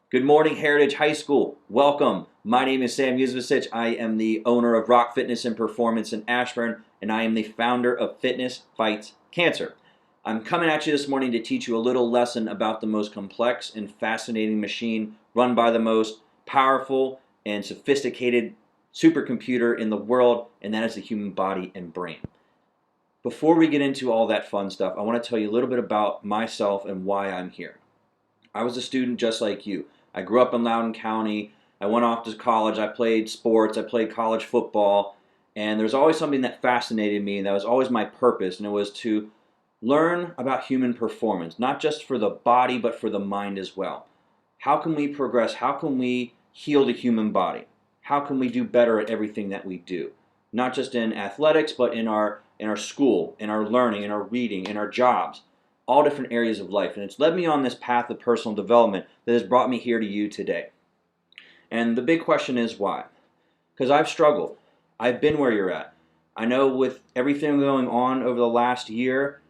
Good morning, Heritage High School. Welcome. My name is Sam Yuzvicic. I am the owner of Rock Fitness and Performance in Ashburn, and I am the founder of Fitness Fights Cancer. I'm coming at you this morning to teach you a little lesson about the most complex and fascinating machine run by the most powerful and sophisticated supercomputer in the world, and that is the human body and brain. Before we get into all that fun stuff, I want to tell you a little bit about myself and why I'm here. I was a student just like you. I grew up in Loudoun County. I went off to college. I played sports. I played college football. And there's always something that fascinated me, and that was always my purpose, and it was to learn about human performance, not just for the body, but for the mind as well. How can we progress? How can we heal the human body? How can we do better at everything that we do? Not just in athletics, but in our school, in our learning, in our reading, in our jobs, all different areas of life. And it's led me on this path of personal development that has brought me here to you today. And the big question is why? Because I've struggled. I've been where you're at. I know with everything going on over the last year,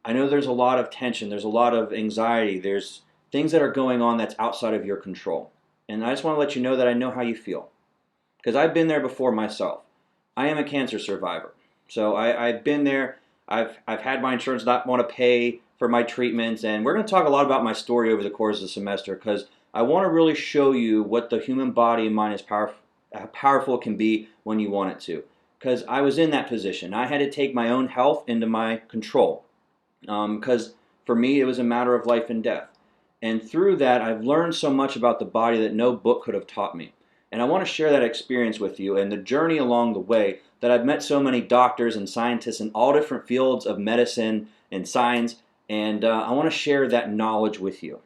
I know there's a lot of tension, there's a lot of anxiety, there's things that are going on that's outside of your control. And I just want to let you know that I know how you feel. Because I've been there before myself. I am a cancer survivor. So I've been there. I've had my insurance not want to pay for my treatments, and we're going to talk a lot about my story over the course of the semester because I want to really show you what the human body and mind is how powerful it can be when you want it to. Because I was in that position. I had to take my own health into my control. Because for me, it was a matter of life and death. And through that, I've learned so much about the body that no book could have taught me. And I want to share that experience with you and the journey along the way that I've met so many doctors and scientists in all different fields of medicine and science, and I want to share that knowledge with you.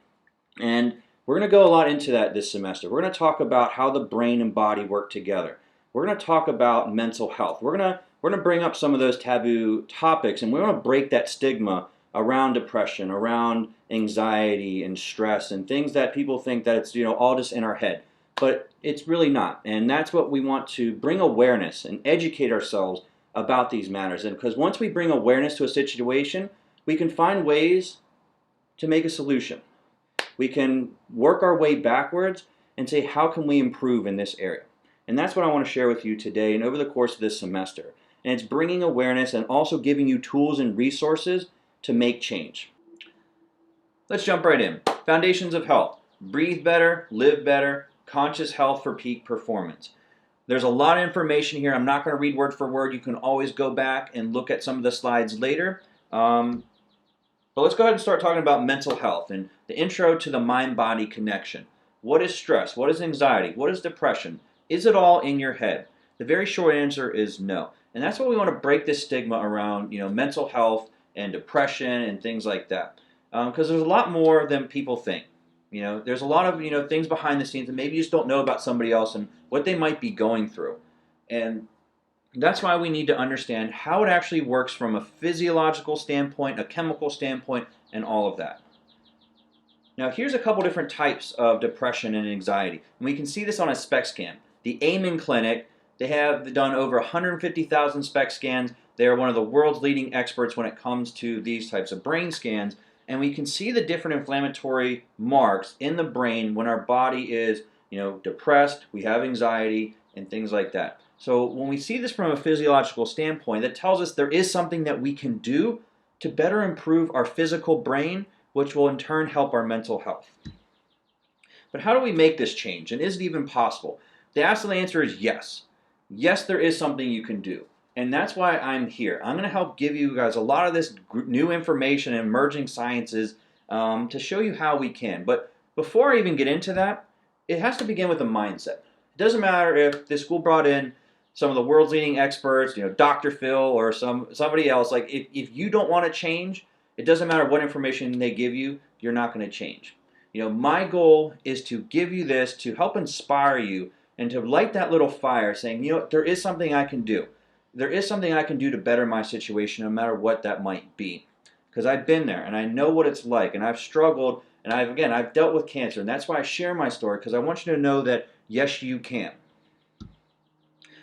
And we're going to go a lot into that this semester. We're going to talk about how the brain and body work together. We're going to talk about mental health. We're going to bring up some of those taboo topics, and we're going to break that stigma around depression, around anxiety and stress, and things that people think that it's all just in our head. But it's really not. And that's what we want to bring awareness and educate ourselves about these matters. And because once we bring awareness to a situation, we can find ways to make a solution. We can work our way backwards and say, how can we improve in this area? And that's what I want to share with you today and over the course of this semester. And it's bringing awareness and also giving you tools and resources to make change. Let's jump right in. Foundations of health. Breathe better, live better, conscious health for peak performance. There's a lot of information here. I'm not going to read word for word. You can always go back and look at some of the slides later. But let's go ahead and start talking about mental health and the intro to the mind-body connection. What is stress? What is anxiety? What is depression? Is it all in your head? The very short answer is no. And that's why we want to break this stigma around mental health and depression and things like that. Because there's a lot more than people think. There's a lot of things behind the scenes that maybe you just don't know about somebody else and what they might be going through. And that's why we need to understand how it actually works from a physiological standpoint, a chemical standpoint, and all of that. Now here's a couple different types of depression and anxiety. And we can see this on a SPECT scan. The Amen Clinic, they have done over 150,000 SPECT scans. They are one of the world's leading experts when it comes to these types of brain scans. And we can see the different inflammatory marks in the brain when our body is depressed, we have anxiety, and things like that. So when we see this from a physiological standpoint, that tells us there is something that we can do to better improve our physical brain, which will in turn help our mental health. But how do we make this change, and is it even possible? The answer is yes. Yes, there is something you can do. And that's why I'm here. I'm going to help give you guys a lot of this new information and emerging sciences to show you how we can. But before I even get into that, it has to begin with a mindset. It doesn't matter if this school brought in some of the world's leading experts, Dr. Phil or somebody else. Like if you don't want to change, it doesn't matter what information they give you, you're not going to change. My goal is to give you this to help inspire you and to light that little fire saying, there is something I can do. There is something I can do to better my situation no matter what that might be. Because I've been there and I know what it's like and I've struggled and I've dealt with cancer, and that's why I share my story, because I want you to know that yes, you can.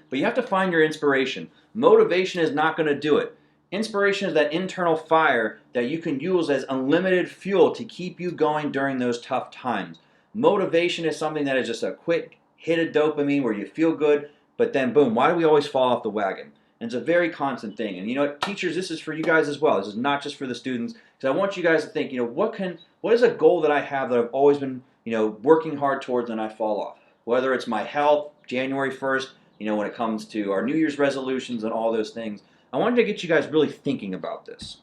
But you have to find your inspiration. Motivation is not going to do it. Inspiration is that internal fire that you can use as unlimited fuel to keep you going during those tough times. Motivation is something that is just a quick hit of dopamine where you feel good, but then boom, why do we always fall off the wagon? And it's a very constant thing. And you know what, teachers, this is for you guys as well. This is not just for the students, because I want you guys to think, what is a goal that I have that I've always been, working hard towards and I fall off? Whether it's my health, January 1st, when it comes to our New Year's resolutions and all those things. I wanted to get you guys really thinking about this.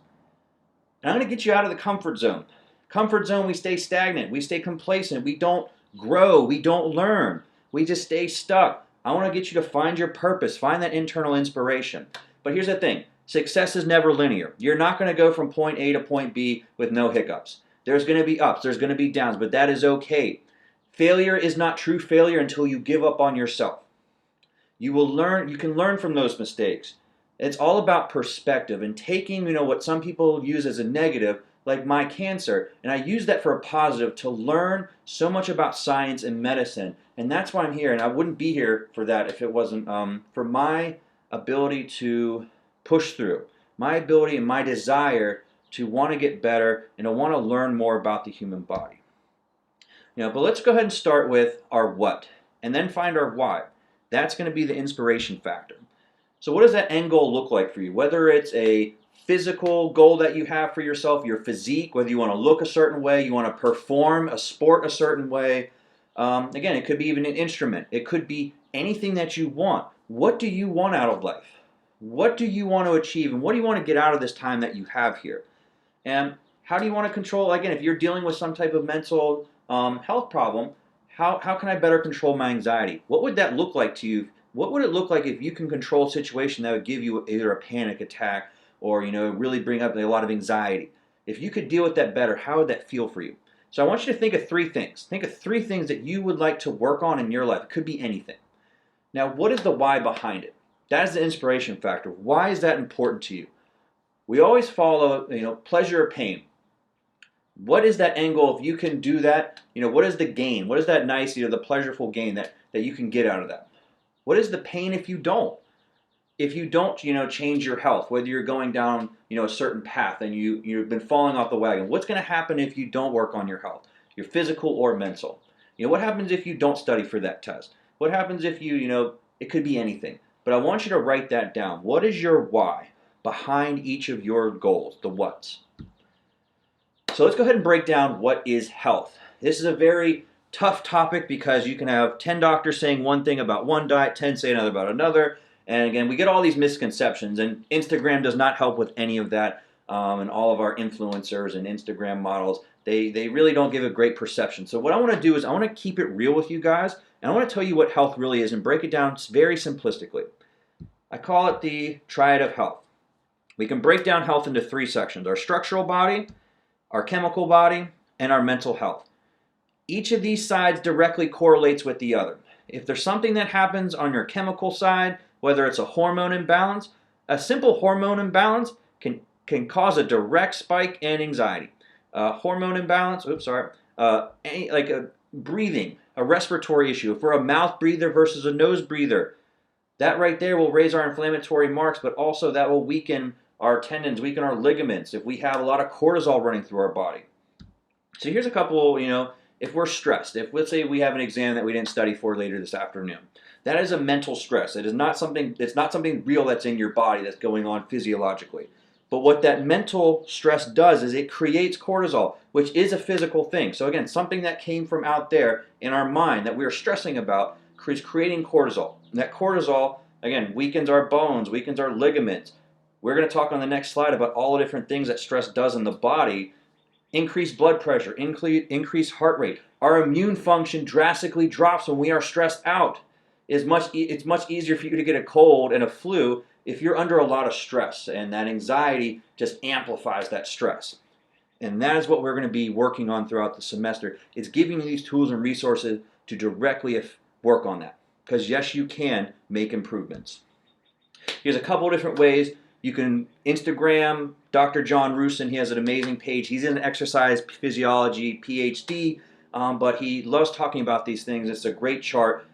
And I'm going to get you out of the comfort zone. Comfort zone, we stay stagnant, we stay complacent, we don't grow, we don't learn, we just stay stuck. I want to get you to find your purpose, find that internal inspiration. But here's the thing, success is never linear. You're not going to go from point A to point B with no hiccups. There's going to be ups, there's going to be downs, but that is okay. Failure is not true failure until you give up on yourself. You can learn from those mistakes. It's all about perspective and taking, what some people use as a negative, like my cancer, and I use that for a positive to learn so much about science and medicine. And that's why I'm here, and I wouldn't be here for that if it wasn't for my ability to push through, my ability and my desire to want to get better and to want to learn more about the human body. But let's go ahead and start with our what, and then find our why. That's going to be the inspiration factor. So what does that end goal look like for you? Whether it's a physical goal that you have for yourself, your physique, whether you want to look a certain way, you want to perform a sport a certain way. Again, it could be even an instrument. It could be anything that you want. What do you want out of life? What do you want to achieve? And what do you want to get out of this time that you have here? And how do you want to control, again, if you're dealing with some type of mental health problem, how can I better control my anxiety? What would that look like to you? What would it look like if you can control a situation that would give you either a panic attack or really bring up a lot of anxiety? If you could deal with that better, how would that feel for you? So I want you to think of three things. Think of three things that you would like to work on in your life. It could be anything. Now, what is the why behind it? That is the inspiration factor. Why is that important to you? We always follow, pleasure or pain. What is that end goal? If you can do that, what is the gain? What is that nice, the pleasureful gain that you can get out of that? What is the pain if you don't? If you don't, change your health, whether you're going down, a certain path and you've been falling off the wagon, what's going to happen if you don't work on your health, your physical or mental? What happens if you don't study for that test? What happens if it could be anything. But I want you to write that down. What is your why behind each of your goals, the whats? So let's go ahead and break down what is health. This is a very tough topic because you can have 10 doctors saying one thing about one diet, 10 say another about another. And again, we get all these misconceptions, and Instagram does not help with any of that. And all of our influencers and Instagram models, they really don't give a great perception. So what I want to do is I want to keep it real with you guys, and I want to tell you what health really is and break it down very simplistically. I call it the triad of health. We can break down health into three sections: our structural body, our chemical body, and our mental health. Each of these sides directly correlates with the other. If there's something that happens on your chemical side, whether it's a hormone imbalance, a simple hormone imbalance can cause a direct spike in anxiety. Hormone imbalance, like a breathing, a respiratory issue. If we're a mouth breather versus a nose breather, that right there will raise our inflammatory marks, but also that will weaken our tendons, weaken our ligaments if we have a lot of cortisol running through our body. So here's a couple, if we're stressed, if let's say we have an exam that we didn't study for later this afternoon, that is a mental stress. It's not something real that's in your body that's going on physiologically. But what that mental stress does is it creates cortisol, which is a physical thing. So again, something that came from out there in our mind that we are stressing about is creating cortisol. And that cortisol, again, weakens our bones, weakens our ligaments. We're going to talk on the next slide about all the different things that stress does in the body. Increased blood pressure, increased heart rate. Our immune function drastically drops when we are stressed out. It's much easier for you to get a cold and a flu if you're under a lot of stress, and that anxiety just amplifies that stress. And that is what we're going to be working on throughout the semester. It's giving you these tools and resources to directly work on that. Because yes, you can make improvements. Here's a couple different ways. You can Instagram Dr. John Rusin. He has an amazing page. He's in exercise physiology, PhD, but he loves talking about these things. It's a great chart.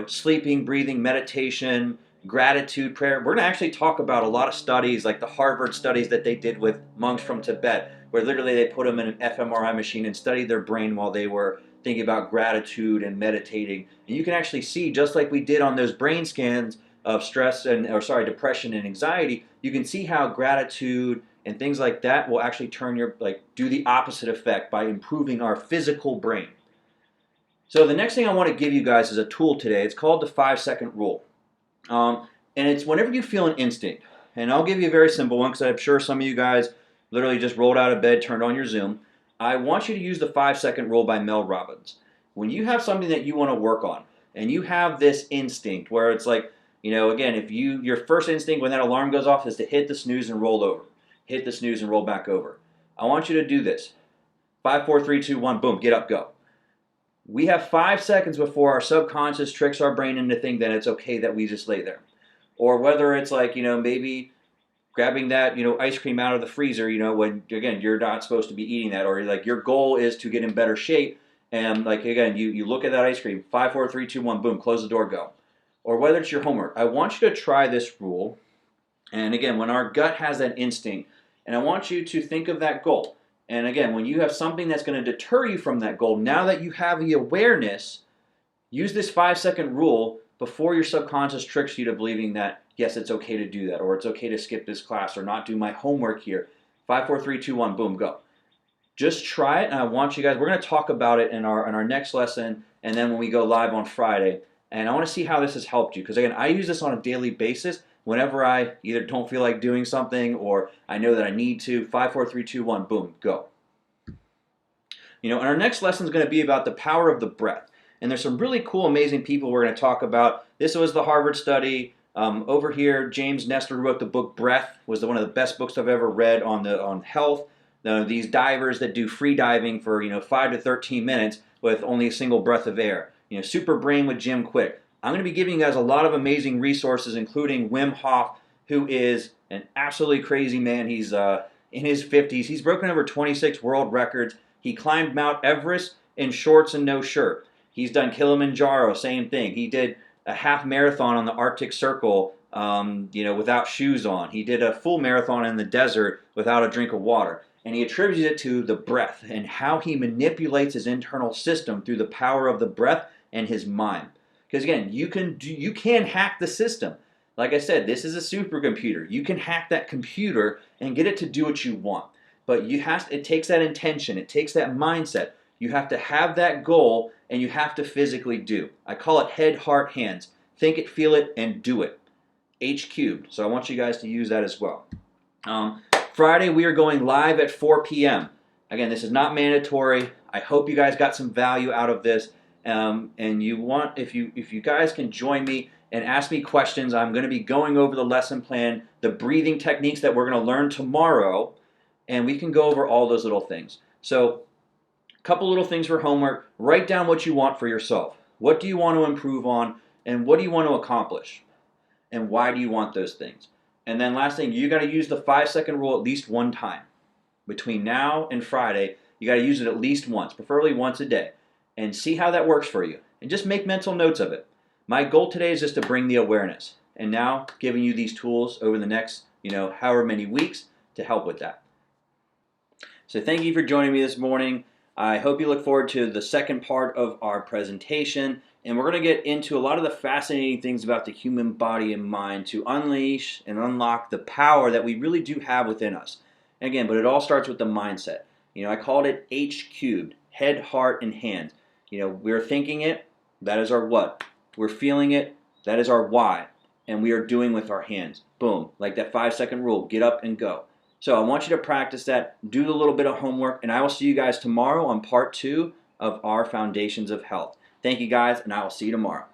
Sleeping, breathing, meditation, gratitude, prayer. We're going to actually talk about a lot of studies, like the Harvard studies that they did with monks from Tibet, where literally they put them in an fMRI machine and studied their brain while they were thinking about gratitude and meditating. And you can actually see, just like we did on those brain scans of stress depression and anxiety, you can see how gratitude and things like that will actually do the opposite effect by improving our physical brain. So the next thing I want to give you guys is a tool today. It's called the 5-second rule. And it's whenever you feel an instinct. And I'll give you a very simple one because I'm sure some of you guys literally just rolled out of bed, turned on your Zoom. I want you to use the 5-second rule by Mel Robbins. When you have something that you want to work on and you have this instinct where it's like, again, if your first instinct when that alarm goes off is to hit the snooze and roll over. Hit the snooze and roll back over. I want you to do this. 5, 4, 3, 2, 1, boom, get up, go. We have 5 seconds before our subconscious tricks our brain into thinking that it's okay that we just lay there. Or whether it's like, maybe grabbing that, ice cream out of the freezer, when, again, you're not supposed to be eating that. Or like your goal is to get in better shape. And like, again, you look at that ice cream, 5, 4, 3, 2, 1, boom, close the door, go. Or whether it's your homework. I want you to try this rule. And again, when our gut has that instinct, and I want you to think of that goal. And again, when you have something that's going to deter you from that goal, now that you have the awareness, use this 5-second rule before your subconscious tricks you to believing that, yes, it's okay to do that, or it's okay to skip this class, or not do my homework here. 5, 4, 3, 2, 1, boom, go. Just try it, and I want you guys, we're going to talk about it in our next lesson, and then when we go live on Friday. And I want to see how this has helped you, because again, I use this on a daily basis. Whenever I either don't feel like doing something or I know that I need to, 5, 4, 3, 2, 1, boom, go. And our next lesson is going to be about the power of the breath. And there's some really cool, amazing people we're going to talk about. This was the Harvard study. Over here, James Nestor wrote the book Breath. Was one of the best books I've ever read on health. These divers that do free diving for 5 to 13 minutes with only a single breath of air. Super Brain with Jim Kwik. I'm going to be giving you guys a lot of amazing resources, including Wim Hof, who is an absolutely crazy man. He's in his 50s. He's broken over 26 world records. He climbed Mount Everest in shorts and no shirt. He's done Kilimanjaro, same thing. He did a half marathon on the Arctic Circle, without shoes on. He did a full marathon in the desert without a drink of water. And he attributes it to the breath and how he manipulates his internal system through the power of the breath and his mind. Because again, you can hack the system. Like I said, this is a supercomputer. You can hack that computer and get it to do what you want. But it takes that intention. It takes that mindset. You have to have that goal, and you have to physically do. I call it head, heart, hands. Think it, feel it, and do it. H cubed. So I want you guys to use that as well. Friday, we are going live at 4 p.m. Again, this is not mandatory. I hope you guys got some value out of this. And if you guys can join me and ask me questions, I'm going to be going over the lesson plan, the breathing techniques that we're going to learn tomorrow, and we can go over all those little things. So, a couple little things for homework. Write down what you want for yourself. What do you want to improve on, and what do you want to accomplish? And why do you want those things? And then last thing, you got to use the 5-second rule at least one time. Between now and Friday, you got to use it at least once, preferably once a day. And see how that works for you. And just make mental notes of it. My goal today is just to bring the awareness. And now giving you these tools over the next, however many weeks to help with that. So thank you for joining me this morning. I hope you look forward to the second part of our presentation. And we're going to get into a lot of the fascinating things about the human body and mind to unleash and unlock the power that we really do have within us. And again, but it all starts with the mindset. I called it H cubed, head, heart, and hands. We're thinking it, that is our what. We're feeling it, that is our why. And we are doing with our hands. Boom, like that 5-second rule, get up and go. So I want you to practice that, do a little bit of homework, and I will see you guys tomorrow on part 2 of our Foundations of Health. Thank you guys, and I will see you tomorrow.